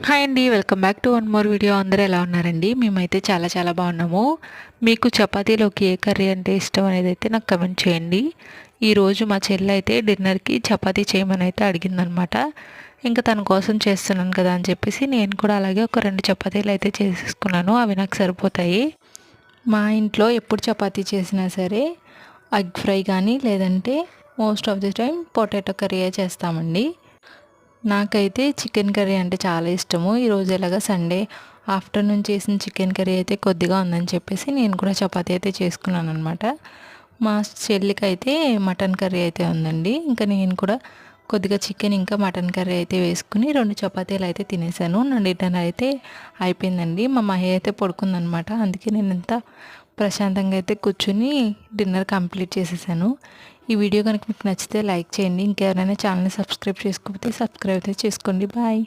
Hi అండి. Welcome back to one more video. అందరూ ఎలా ఉన్నారండి? మేమైతే చాలా బాగున్నాము. మీకు చపాతీలోకి ఏ కర్రీ అంటే ఇష్టం అనేది అయితే నాకు కమెంట్ చేయండి. ఈరోజు మా చెల్లి అయితే డిన్నర్కి చపాతీ చేయమని అయితే అడిగిందనమాట. ఇంకా తన కోసం చేస్తున్నాను కదా అని చెప్పేసి నేను కూడా అలాగే ఒక 2 చపాతీలు అయితే చేసేసుకున్నాను. అవి నాకు సరిపోతాయి. మా ఇంట్లో ఎప్పుడు చపాతీ చేసినా సరే ఎగ్ ఫ్రై కానీ లేదంటే most of the time potato కర్రీయే చేస్తామండి. నాకైతే చికెన్ కర్రీ అంటే చాలా ఇష్టము. ఈరోజు ఎలాగా సండే ఆఫ్టర్నూన్ చేసిన చికెన్ కర్రీ అయితే కొద్దిగా ఉందని చెప్పేసి నేను కూడా చపాతీ అయితే చేసుకున్నాను అనమాట. మా చెల్లికి అయితే మటన్ కర్రీ అయితే ఉందండి. ఇంకా నేను కూడా కొద్దిగా చికెన్ ఇంకా మటన్ కర్రీ అయితే వేసుకుని 2 చపాతీలు అయితే తినేసాను. నా డిన్నర్ అయితే అయిపోయిందండి. మా మహి అయితే పడుకుందనమాట. అందుకే నేను ఇంత ప్రశాంతంగా అయితే కూర్చుని డిన్నర్ కంప్లీట్ చేసేసాను. ఈ వీడియో కనుక మీకు నచ్చితే లైక్ చేయండి. ఇంకెవరైనా ఛానల్ని సబ్స్క్రైబ్ చేసుకోకపోతే సబ్స్క్రైబ్ అయితే చేసుకోండి. బాయ్.